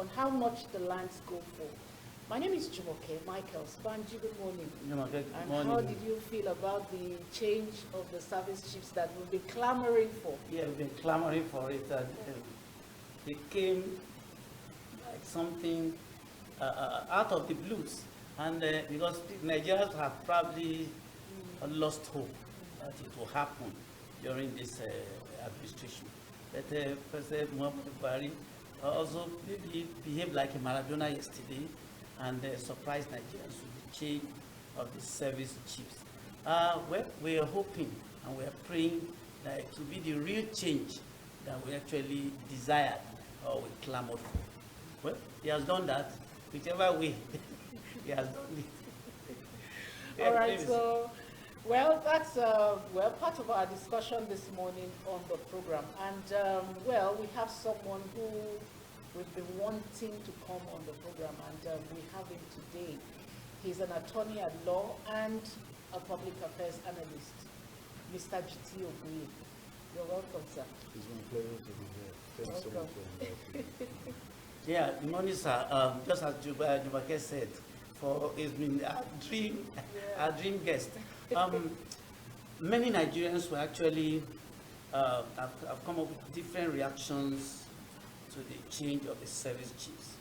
on how much the lands go for. My name is Jumoke Michaels. Banji, good morning. Good and morning. how did you feel about the change of the service chiefs that we've been clamoring for? Yeah, we've been clamoring for it. It came like something out of the blues. And because Nigerians have probably lost hope that it will happen during this administration. But President Muhammadu Buhari also maybe behaved like a Maradona yesterday and surprised Nigerians with the change of the service chiefs. Well, we are hoping and we are praying that it will be the real change that we actually desired or we clamored for. Well, he has done that, whichever way he has done it. All right, so, well, that's part of our discussion this morning on the program. And, well, we have someone who we've been wanting to come on the program, and we have him today. He's an attorney at law and a public affairs analyst, Mr. GT Oguye. You're welcome, sir. It's my pleasure to be here. Thanks so much for inviting me. Yeah, good morning, sir. Just as Jubake said, it's been a dream guest. Many Nigerians were actually have come up with different reactions to the change of the service chiefs.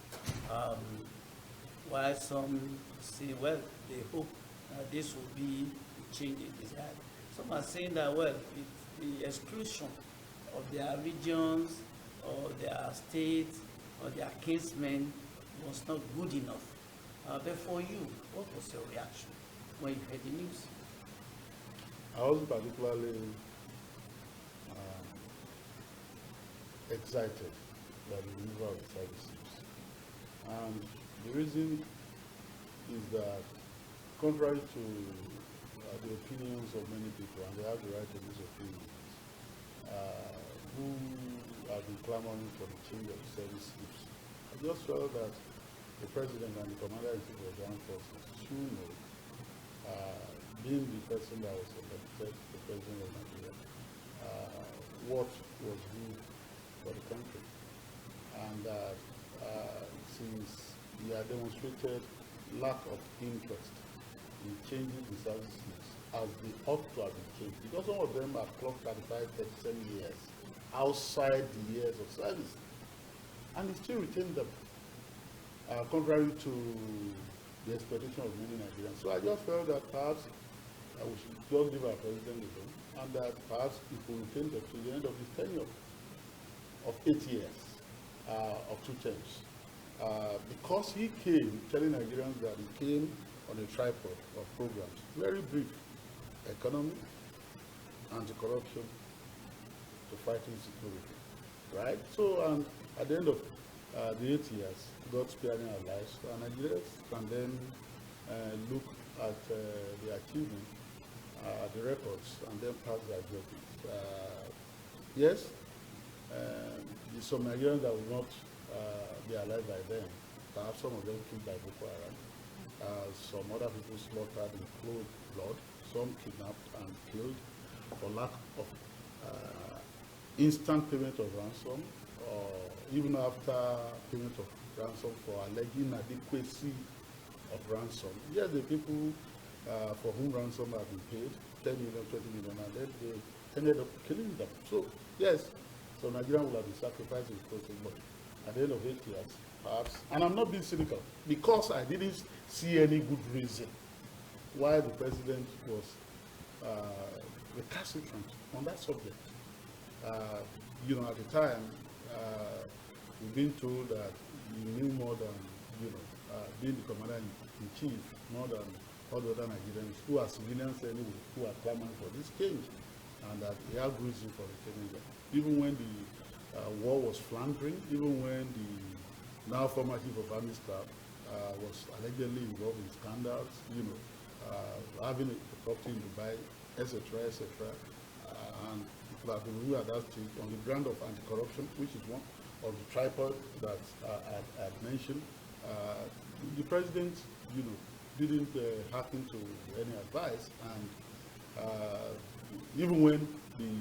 While some say, well, they hope this will be the change they desired. Some are saying that, well, the exclusion of their regions or their states or their kinsmen was not good enough. But for you, what was your reaction when you heard the news? I was particularly excited by the removal of the services. And the reason is that, contrary to the opinions of many people, and they have the right to these opinions, who have been clamoring for the change of the service chiefs, I just felt that the President and the Commander-in-Chief of the Armed Forces should know, being the person that was elected the President of Nigeria, what was good for the country. And that since he had demonstrated lack of interest in changing the services as they ought to have been changed, because some of them are clocked 35, 37 years outside the years of service, and he still retained them, contrary to the expectation of many Nigerians. So I just felt that perhaps we should just leave our president alone, and that perhaps if we retain them to the end of his tenure of 8 years, of 2 terms. Because he came telling Nigerians that he came on a tripod of programs, very brief: economy, anti-corruption, to fighting security, right? So, and at the end of the 8 years, God sparing our lives, and Nigerians can then look at the achievement, the records, and then pass their judgment. Yes, there's some Nigerians that will not be alive by then. Perhaps some of them killed by Boko Haram. Some other people slaughtered in cold blood. Some kidnapped and killed for lack of instant payment of ransom, or even after payment of ransom for alleged inadequacy of ransom. Yes, the people for whom ransom have been paid, 10 million, 20 million, and then they ended up killing them. So, yes, so Nigeria will have been sacrificing process, but at the end of 8 years, perhaps, and I'm not being cynical, because I didn't see any good reason why the president was recalcitrant on that subject. You know, at the time, we've been told that he knew more than, being the commander-in-chief, more than all the other Nigerians who are civilians anyway, who are clamoring for this change, and that he had reason for retaining them. Even when the war was floundering, even when the now former chief of army staff was allegedly involved in scandals, having a property in Dubai, etc., etc., and people have been ruled at that stage on the ground of anti-corruption, which is one of the tripod that I had mentioned. The president, didn't hearken to any advice, and even when the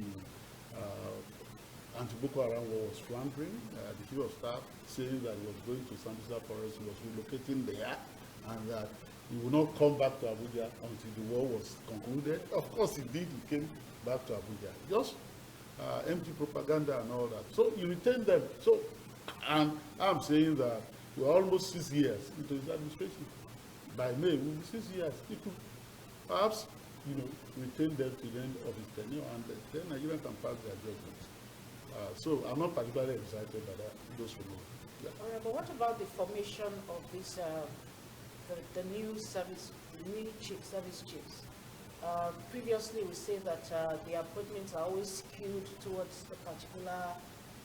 anti-Boko Haram war was floundering. The chief of staff saying that he was going to Sambisa Forest, he was relocating there, and that he would not come back to Abuja until the war was concluded. Of course, he did. He came back to Abuja. Just empty propaganda and all that. So you retain them. So, and I'm saying that we're almost 6 years into his administration. By May, we'll be 6 years. People, perhaps, retain them to the end of his tenure, and then Nigeria can pass their judgment. So I'm not particularly excited by that. Those who know. Yeah. All right, but what about the formation of this, the new service chiefs? Previously, we say that the appointments are always skewed towards a particular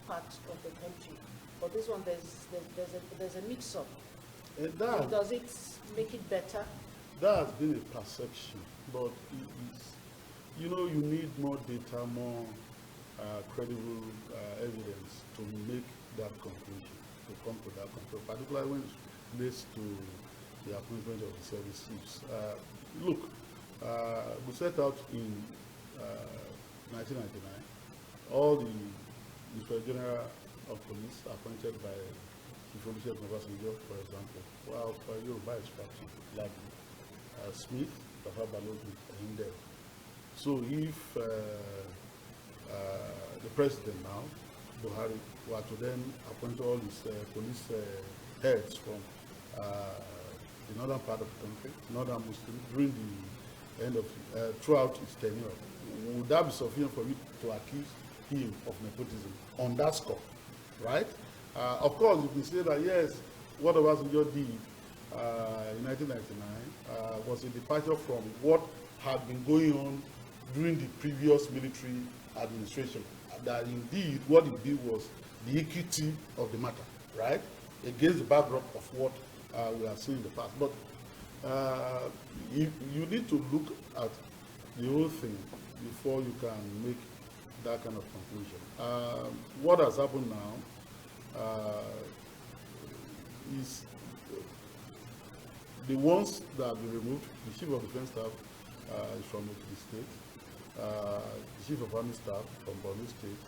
part of the country, but this one there's a mix-up. Does it make it better? That has been a perception, but you need more data, more credible evidence to make that conclusion, to come to that conclusion, particularly when it relates to the appointment of the service chiefs. Look, we set out in 1999, all the Inspector General of Police appointed by Chief Olusegun Obasanjo, for example, while for Yoruba extraction, like Smith, Tafa Balogun, and there. So if the president now, Buhari, were to then appoint all his police heads from the northern part of the country, northern Muslim, during the end of, throughout his tenure, would that be sufficient for you to accuse him of nepotism on that score, right? Of course, you can say that, yes, what Obasanjo did in 1999 was a departure from what had been going on during the previous military administration. That indeed what he did was the equity of the matter, right? Against the backdrop of what we have seen in the past. But you need to look at the whole thing before you can make that kind of conclusion. What has happened now is the ones that have been removed. The chief of defense staff is from the state, the chief of army staff from Borno State,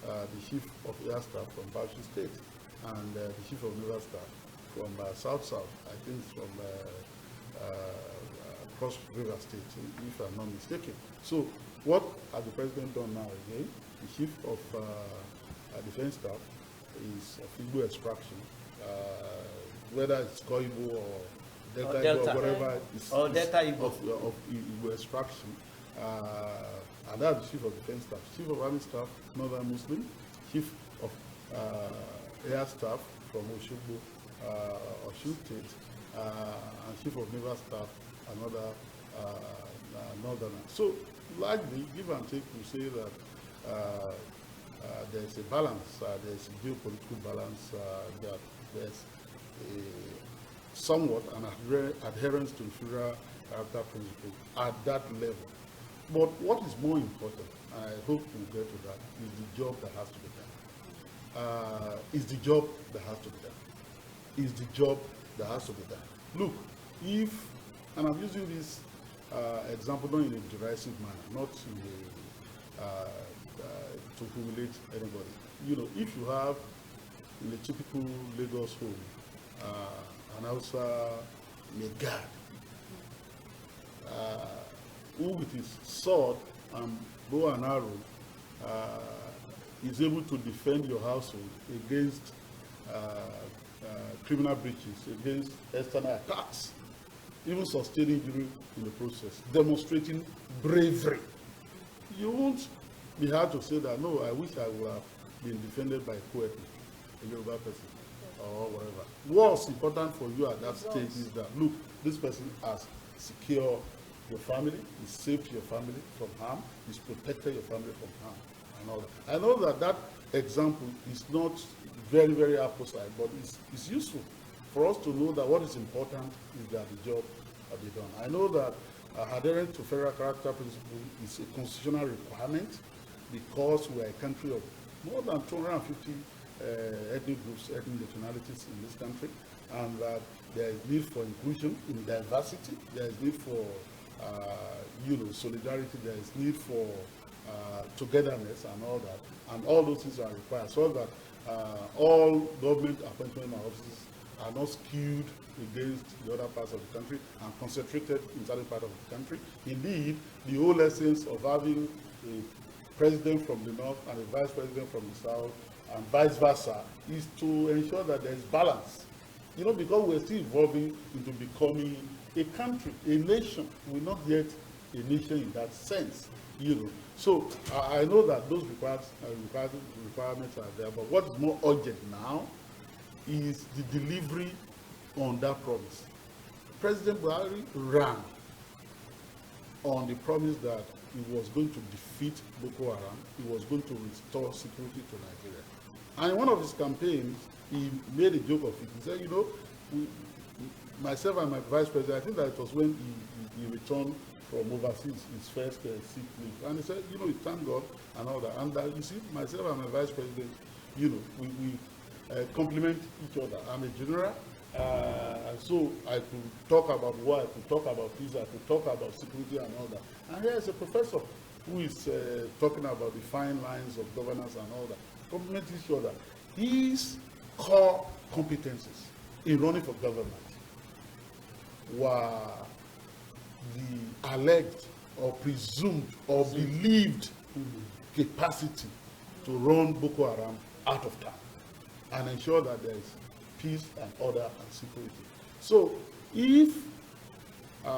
the chief of air staff from Bauchi State, and the chief of naval staff from South, I think it's from Cross River State, if I'm not mistaken. So what has the president done now again? The chief of defense staff is of Igbo extraction, whether it's Koibo or Delta Igbo or whatever, Delta Igbo. of Igbo extraction. And that's the chief of defense staff. Chief of army staff, Northern Muslim. Chief of air staff from Oshogbo, Osun State. And chief of naval staff, another northerner. So, largely, give and take, we say that there's a balance, there's a geopolitical balance, that there's somewhat an adherence to the federal character principle at that level. But what is more important, I hope we'll get to that, is the job that has to be done. Is the job that has to be done. Is the job that has to be done. Look, if, and I'm using this example not in a derisive manner, not in a, to humiliate anybody. You know, if you have in a typical Lagos home, an Hausa Megad, who with his sword and bow and arrow is able to defend your household against criminal breaches, against external attacks, even sustaining injury in the process, demonstrating bravery. You won't be hard to say that, no, I wish I would have been defended by a co-ethnic, a Yoruba person, or whatever. What's important for you at that stage is that, look, this person has secured your family, he's saved your family from harm, he's protected your family from harm, and all that. I know that that example is not very, very apposite, but it's useful for us to know that what is important is that the job be done. I know that adherence to federal character principle is a constitutional requirement because we are a country of more than 250 ethnic groups, ethnic nationalities in this country, and that there is need for inclusion in diversity, there is need for solidarity, there is need for togetherness and all that, and all those things are required so that all government appointment offices are not skewed against the other parts of the country and concentrated in certain part of the country. Indeed, the whole essence of having a president from the north and a vice president from the south and vice versa is to ensure that there is balance. You know, because we're still evolving into becoming a country, a nation. We're not yet a nation in that sense, you know. So I know that those requirements are there, but what is more urgent now is the delivery on that promise. President Buhari ran on the promise that he was going to defeat Boko Haram, he was going to restore security to Nigeria. And in one of his campaigns, he made a joke of it. He said, you know, myself and my vice president, I think that it was when he returned from overseas, his first sick leave. And he said, you know, thank God and all that. And you see, myself and my vice president, you know, we complement each other. I'm a general, so I could talk about war, I could talk about peace, I could talk about security and all that. And here is a professor who is talking about the fine lines of governance and all that. Complement each other. His core competencies in running for government were the alleged or presumed or believed capacity to run Boko Haram out of town and ensure that there is peace and order and security. So if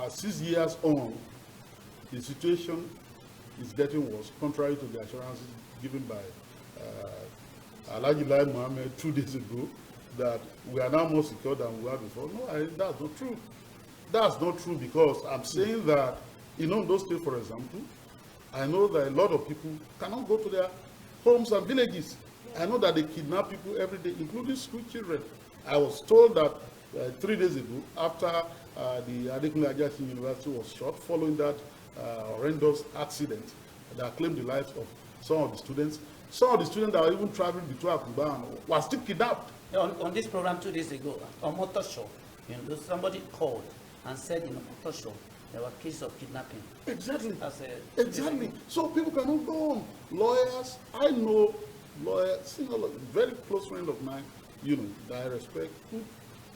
6 years on, the situation is getting worse, contrary to the assurances given by Alhaji Lai Mohammed 2 days ago, that we are now more secure than we were before. No, that's not true. That's not true, because I'm saying that in Ondo State, for example, I know that a lot of people cannot go to their homes and villages. I know that they kidnap people every day, including school children. I was told that 3 days ago, after the Adekunle Ajasin University was shot, following that horrendous accident that claimed the lives of some of the students that were even traveling between Akuba and were still kidnapped. On this program 2 days ago, on Motor Show, you know, somebody called and said in a Motor Show there were cases of kidnapping. Exactly. Exactly. So people cannot go on. Lawyers, I know lawyers, very close friend of mine, you know, that I respect, who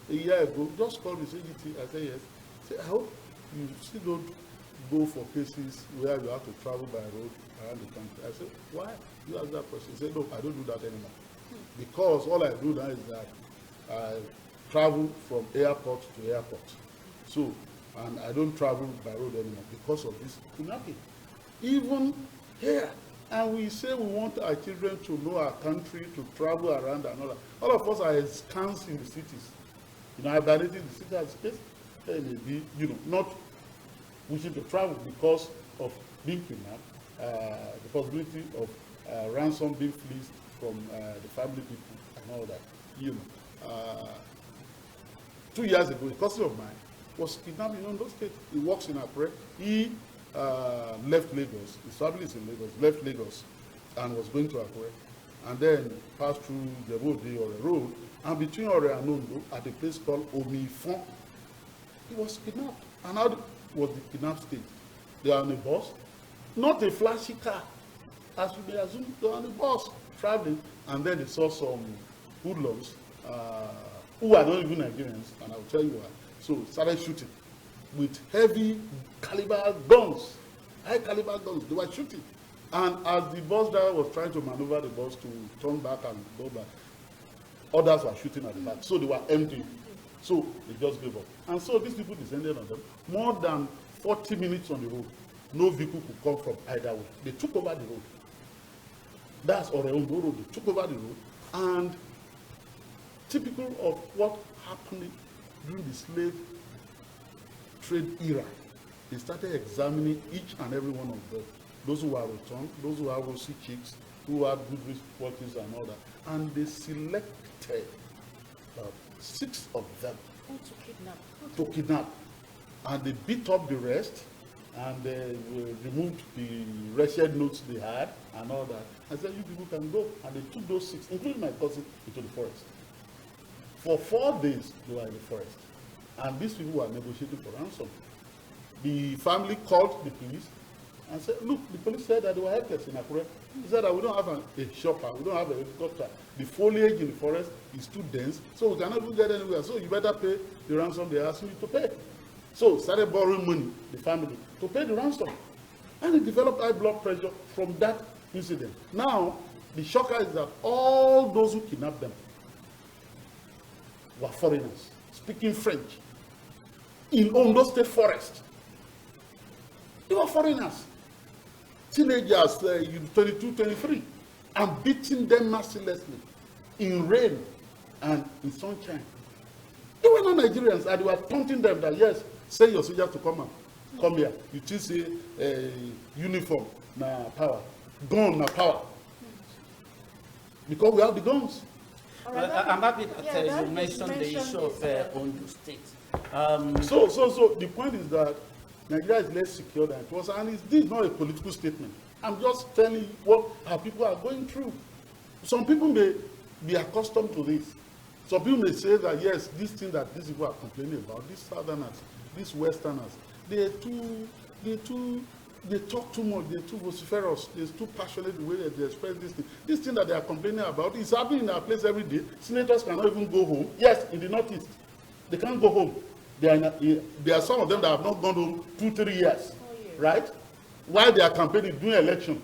a year ago just called me, said, I said yes. Say, I hope you still don't go for cases where you have to travel by road around the country. I said, why? You ask that person. He said, no, I don't do that anymore. Because all I do now is that I travel from airport to airport. So, and I don't travel by road anymore because of this kidnapping. Even here, and we say we want our children to know our country, to travel around and all that. All of us are ensconced in the cities. You know, hibernating in the city as space, maybe, you know, not wishing to travel because of being kidnapped, the possibility of ransom being fleeced from the family people and all that. You know, 2 years ago, a cousin of mine was kidnapped in Ondo State. He works in Akure. He left Lagos. His family is in Lagos. Left Lagos and was going to Akure, and then passed through the Ore Road, and between Ore and Ondo, at a place called Omifon, he was kidnapped. And how was the kidnapped state? They are on a bus, not a flashy car, as we may assume. They are on a bus traveling, and then they saw some hoodlums who are not even Nigerians, and I will tell you why. So started shooting with heavy caliber guns, high caliber guns. They were shooting, and as the bus driver was trying to maneuver the bus to turn back and go back, others were shooting at the back. So they were empty. So they just gave up. And so these people descended on them. More than 40 minutes on the road, no vehicle could come from either way. They took over the road. That's Oreondo Road. They took over the road, and typical of what happened during the slave trade era, they started examining each and every one of them. Those who were returned, those who have rosy cheeks, who had good wristwatches and all that. And they selected 6 of them to kidnap. And they beat up the rest, and they removed the wretched notes they had and all that. I said, you people can go. And they took those 6, including my cousin, into the forest. For 4 days, they were in the forest. And these people were negotiating for ransom. The family called the police, and said, look, the police said that they were helpless in Akure. He said that we don't have a shopper, we don't have a helicopter. The foliage in the forest is too dense, so we cannot even get anywhere. So you better pay the ransom they asked you to pay. So started borrowing money, the family, to pay the ransom. And he developed high blood pressure from that incident. Now, the shocker is that all those who kidnapped them were foreigners, speaking French, in Ondo State Forest. They were foreigners, teenagers, 22, 23, and beating them mercilessly in rain and in sunshine. They were not Nigerians, and they were taunting them that, yes, send your soldiers to come here. You still see uniform, na power, gun, na power. Because we have the guns. Well, I'm happy that Yeah, you mentioned the issue of Ondo State. So the point is that Nigeria is less secure than it was, and this is not a political statement. I'm just telling you what our people are going through. Some people may be accustomed to this. Some people may say that, yes, this thing that these people are complaining about, these southerners, these westerners, they talk too much, they're too vociferous, they're too passionate the way that they express this thing. This thing that they are complaining about is happening in our place every day. Senators cannot even go home. Yes, in the Northeast, they can't go home. There are some of them that have not gone home 2-3 years, right? While they are campaigning, doing election,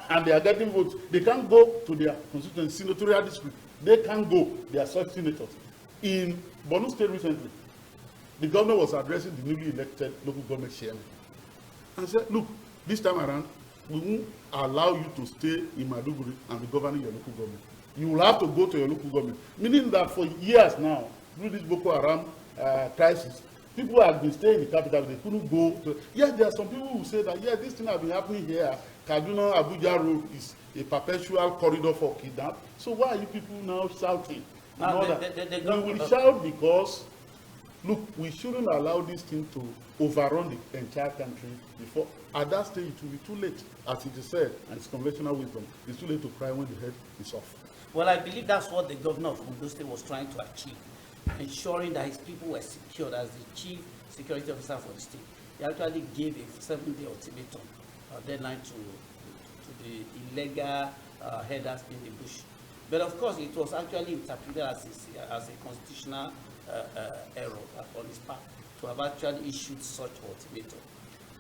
and they are getting votes, they can't go to their constituency, senatorial district. They can't go. They are such senators. In Borno State recently, the governor was addressing the newly elected local government chairman and said, look, this time around, we won't allow you to stay in Maiduguri and be governing your local government. You will have to go to your local government. Meaning that for years now, through this Boko Haram crisis, people have been staying in the capital, they couldn't go to. Yes, there are some people who say that, yes, this thing has been happening here. Kaduna Abuja Road is a perpetual corridor for kidnap. So why are you people now shouting? Now, We will shout because, look, we shouldn't allow this thing to overrun the entire country before. At that stage, it will be too late. As it is said, and it's conventional wisdom, it's too late to cry when the head is off. Well, I believe that's what the governor of Ondo State was trying to achieve, ensuring that his people were secured as the chief security officer for the state. He actually gave a 7-day ultimatum deadline to the illegal headers in the bush. But of course, it was actually interpreted as a constitutional error on his part to have actually issued such ultimatum.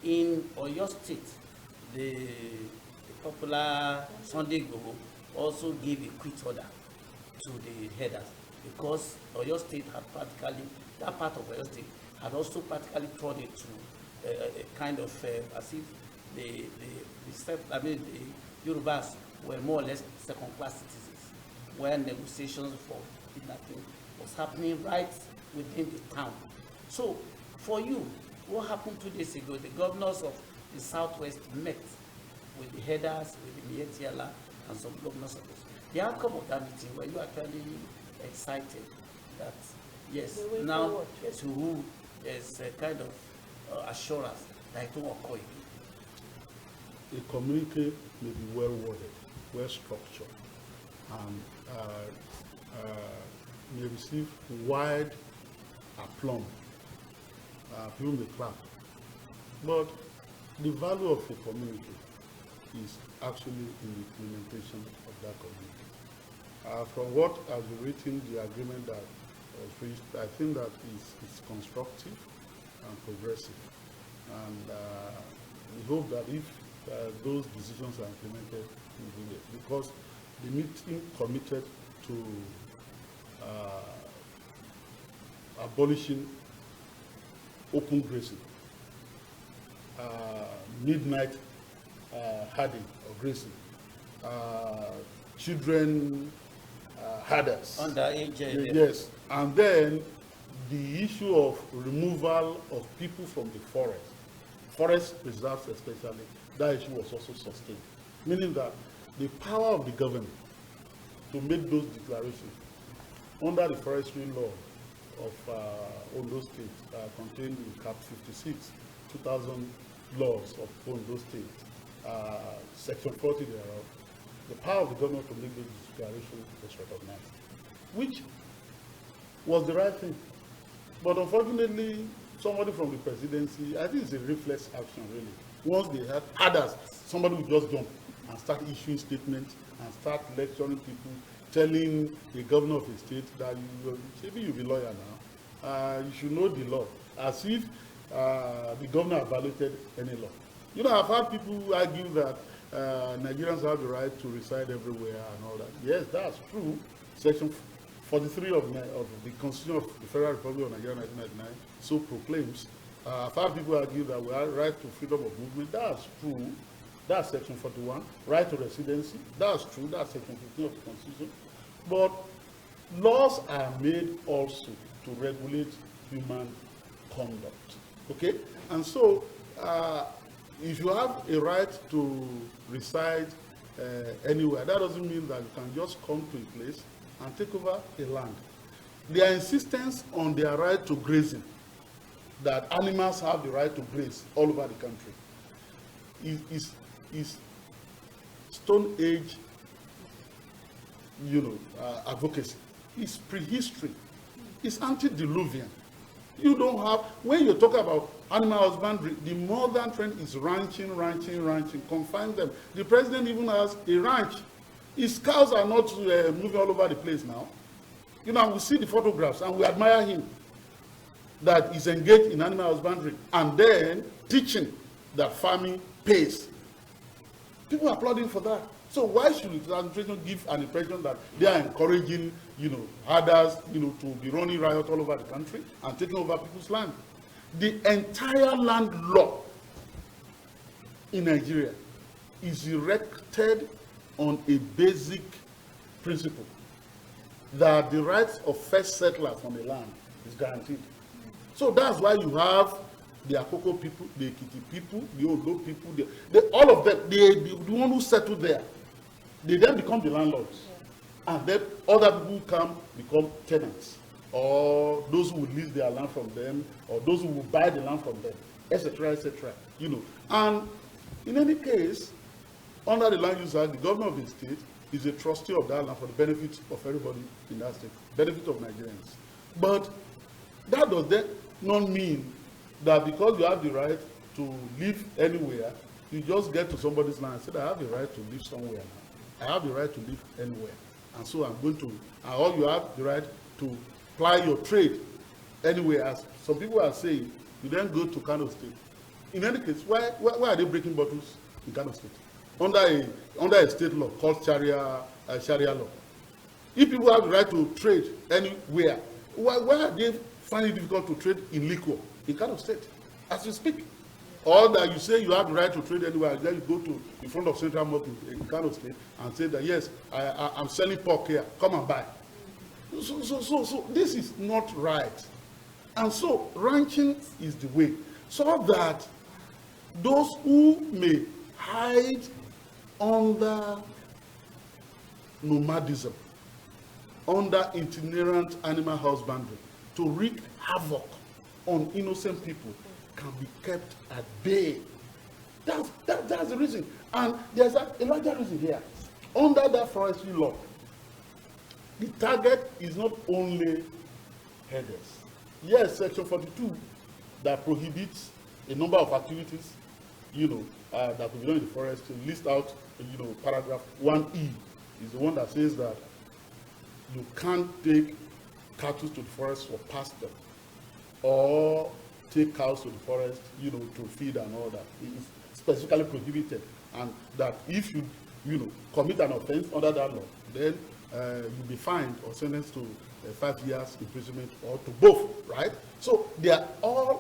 In Oyo State, the popular Sunday Igboho also gave a quit order to the headers because Oyo State had practically, that part of Oyo State had also practically turned into a kind of as if the Yorubas were more or less second-class citizens, where negotiations for kidnapping was happening right within the town. So, for you, what happened 2 days ago? The governors of the Southwest met with the headers, with the Mietiala, and some governors of this. The outcome of that meeting, were you actually excited that, yes, now to who is a kind of assurance that it won't occur again? A communique may be well worded, well structured, and may receive wide aplomb. People may clap. But the value of a communique is actually in the implementation of that communique. From what has been written, the agreement that was reached, I think that is constructive and progressive. And we hope that if those decisions are implemented, because the meeting committed to abolishing open grazing, midnight herding or grazing, children herders. Underage. Yes, and then the issue of removal of people from the forest reserves especially, that issue was also sustained. Meaning that the power of the government to make those declarations under the forestry law of Ondo State contained in Cap 56, 2000 laws of Ondo State, Section 40 thereof, the power of the government to make those declarations was recognized, which was the right thing. But unfortunately, somebody from the presidency, I think it's a reflex action really, Once they had others, somebody will just jump and start issuing statements and start lecturing people, telling the governor of a state that maybe you'll be lawyer now. You should know the law, as if the governor have violated any law. You know, I've had people argue that Nigerians have the right to reside everywhere and all that. Yes, that's true. Section 43 of the Constitution of the Federal Republic of Nigeria 1999 so proclaims. I've had people argue that we have right to freedom of movement. That's true. That's Section 41. Right to residency. That's true. That's Section 15 of the Constitution. But laws are made also to regulate human conduct. Okay? And so, if you have a right to reside anywhere, that doesn't mean that you can just come to a place and take over a land. Their insistence on their right to grazing, that animals have the right to graze all over the country, is Stone Age, advocacy. It's prehistory. It's antediluvian. You don't have, when you talk about animal husbandry, the modern trend is ranching, confine them. The president even has a ranch. His cows are not moving all over the place now. You know, we see the photographs and we admire him that he's engaged in animal husbandry and then teaching that farming pays. People are applauding for that. So why should the administration give an impression that they are encouraging, others, to be running riot all over the country and taking over people's land? The entire land law in Nigeria is erected on a basic principle that the rights of first settlers on the land is guaranteed. So that's why you have the Akoko people, the Ekiti people, the Odo people, all of them, the one who settled there, they then become the landlords. Yeah. And then other people come become tenants, or those who will lease their land from them, or those who will buy the land from them, etc., etc. And in any case, under the Land Use Act, the governor of the state is a trustee of that land for the benefit of everybody in that state, benefit of Nigerians. But that does not mean that because you have the right to live anywhere, you just get to somebody's land and say, I have the right to live somewhere now. I have the right to live anywhere. And so I'm going to, or you have the right to ply your trade anywhere. As some people are saying, you then go to Kano State. In any case, why are they breaking bottles in Kano State? Under a state law called Sharia law. If people have the right to trade anywhere, why are they finding it difficult to trade in liquor in Kano State as we speak? Or that you say you have the right to trade anywhere, then you go to in front of Central Mosque in Kano State and say that, yes, I'm selling pork here, come and buy. So this is not right. And so ranching is the way, so that those who may hide under nomadism, under itinerant animal husbandry, to wreak havoc on innocent people, can be kept at bay. That's the reason. And there's a larger reason here. Under that forestry law, the target is not only herders. Yes, Section 42 that prohibits a number of activities, that could be done in the forest, to list out, paragraph 1E is the one that says that you can't take cattle to the forest for pasture, or take cows to the forest, to feed and all that. It is specifically prohibited. And that if you, commit an offense under that law, then you'll be fined or sentenced to 5 years imprisonment or to both, right? So there are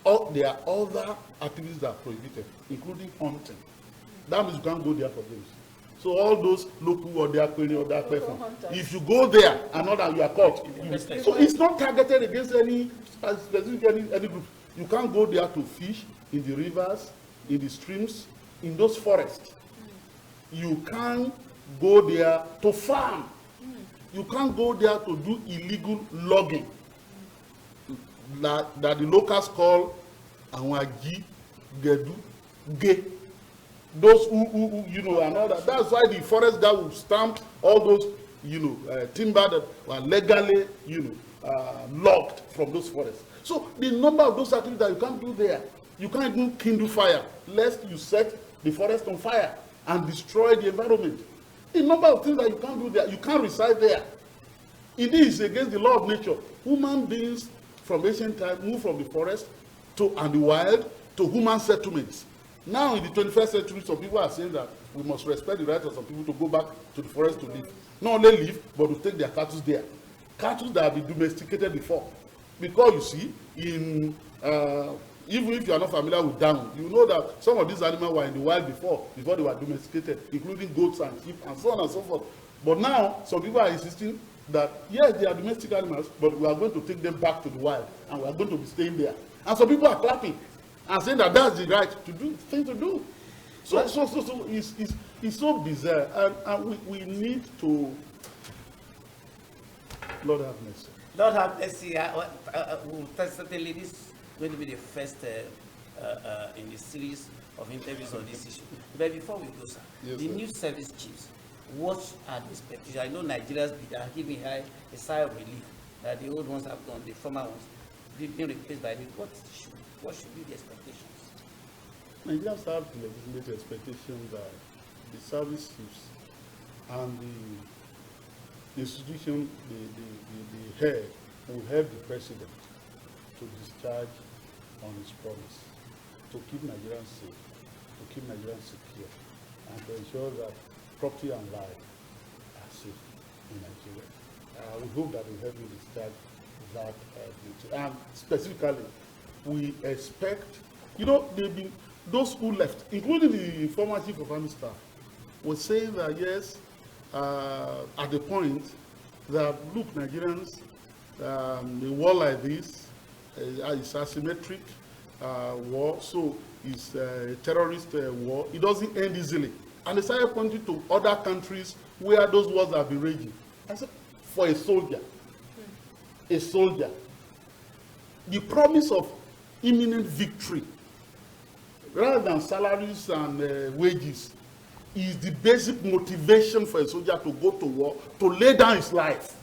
other activities that are prohibited, including hunting. That means you can't go there for games. So all those local or their query or their person, if you go there and not that you are caught, so it's not targeted against any specific any group. You can't go there to fish in the rivers, in the streams, in those forests. You can't go there to farm. You can't go there to do illegal logging that the locals call Anwaji, Gedu, Ge. Those who and all that. That's why the forest guy will stamp all those, timber that were legally, logged from those forests. So the number of those activities that you can't do there, you can't even kindle fire, lest you set the forest on fire and destroy the environment. The number of things that you can't do there, you can't reside there. It is against the law of nature. Human beings from ancient time moved from the forest and the wild to human settlements. Now in the 21st century, some people are saying that we must respect the rights of some people to go back to the forest to live. Not only live, but to take their cattle there. Cattle that have been domesticated before. Because you see, even if you are not familiar with down, you know that some of these animals were in the wild before they were domesticated, including goats and sheep and so on and so forth. But now, some people are insisting that, yes, they are domestic animals, but we are going to take them back to the wild, and we are going to be staying there. And some people are clapping and saying that that's the right thing to do. So it's so bizarre, and we need to, Lord have mercy. Lord have mercy. Certainly, this is going to be the first in the series of interviews on this issue. But before we go, sir, Yes, the sir. new service chiefs, what are the expectations? I know Nigerians are giving a sigh of relief that the old ones have gone, the former ones being replaced by the. What should be the expectations? Nigerians have the legitimate expectation that the service chiefs and the institution, the head, will help the president to discharge on his promise to keep Nigerians safe, to keep Nigerians secure, and to ensure that property and life are safe in Nigeria. We hope that we help you discharge that duty. And specifically, we expect, those who left, including the former chief of army staff, were saying that yes, at the point that, look, Nigerians, a war like this is asymmetric war, so it's a terrorist war. It doesn't end easily. And they started pointing to other countries where those wars have been raging. I said, for a soldier, the promise of imminent victory, rather than salaries and wages, is the basic motivation for a soldier to go to war, to lay down his life,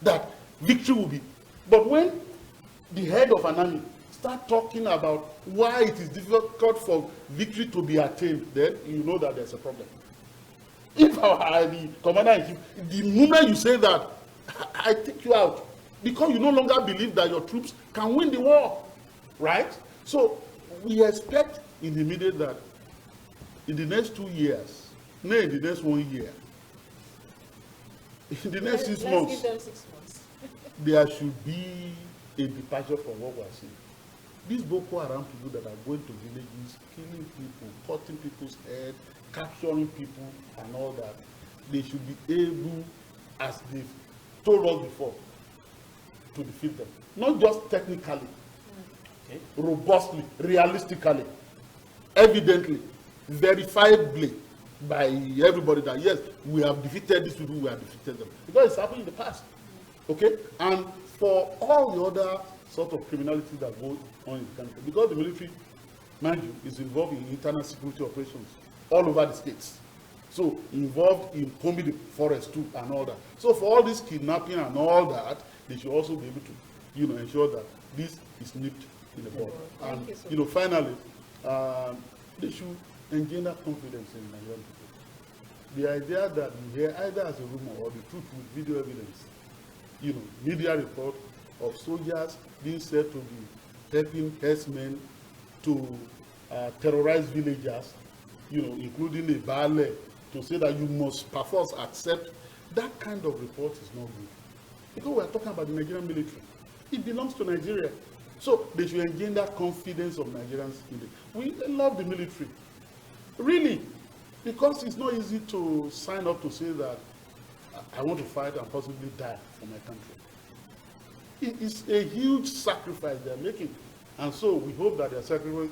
that victory will be. But when the head of an army start talking about why it is difficult for victory to be attained, then you know that there's a problem. If I are the commander-in-chief, the moment you say that, I take you out, because you no longer believe that your troops can win the war, right? So we expect in the immediate that in the next 2 years, no, in the next 1 year, in the next 6 months, Let's give them 6 months. there should be a departure from what we're seeing. These Boko Haram people that are going to villages, killing people, cutting people's head, capturing people and all that, they should be able, as they've told us before, to defeat them. Not just technically, Okay. robustly, realistically, evidently, verifiably by everybody that yes, we have defeated these people, we have defeated them. Because it's happened in the past. Okay? And for all the other sort of criminality that goes on in the country, because the military, mind you, is involved in internal security operations all over the states. So involved in combing the forest too and all that. So for all this kidnapping and all that, they should also be able to, ensure that this is nipped in the bud. Thank And you so much. finally, they should engender confidence in Nigerian people. The idea that you hear either as a rumor or the truth with video evidence, media report of soldiers being said to be helping herdsmen to terrorize villagers, including a Baale, to say that you must perforce accept, that kind of report is not good. Because we are talking about the Nigerian military. It belongs to Nigeria. So they should engender confidence of Nigerians in it. We love the military. Really. Because it's not easy to sign up to say that I want to fight and possibly die for my country. It is a huge sacrifice they're making. And so we hope that their sacrifice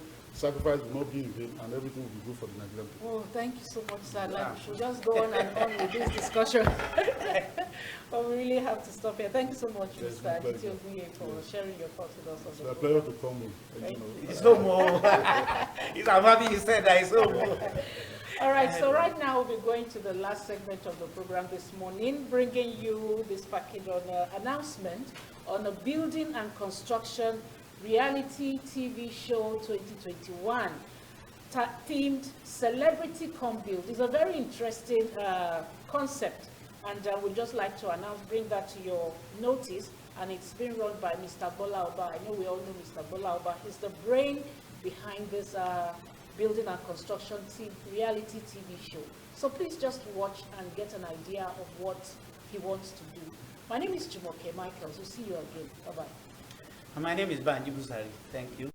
will not be in vain and everything will be good for the Nigerian people. Oh, thank you so much, sir. Like, we should just go on and on with this discussion. But we really have to stop here. Thank you so much, Yes, Mr. my Aditya pleasure. Ogunye, for sharing your thoughts with us on It's the a program. pleasure to come in. It's no more. I'm happy you said that. It's no more. All right, so right now we'll be going to the last segment of the program this morning, bringing you this package on announcement on a building and construction reality TV show 2021, themed Celebrity Come Build. It's a very interesting concept, and we'd just like to bring that to your notice. And it's being run by Mr. Bola Oba. I know we all know Mr. Bola Oba. He's the brain behind this building and construction reality TV show. So please just watch and get an idea of what he wants to do. My name is Jumoke Michaels. We'll see you again. Bye-bye. My name is Banji Busari. Thank you.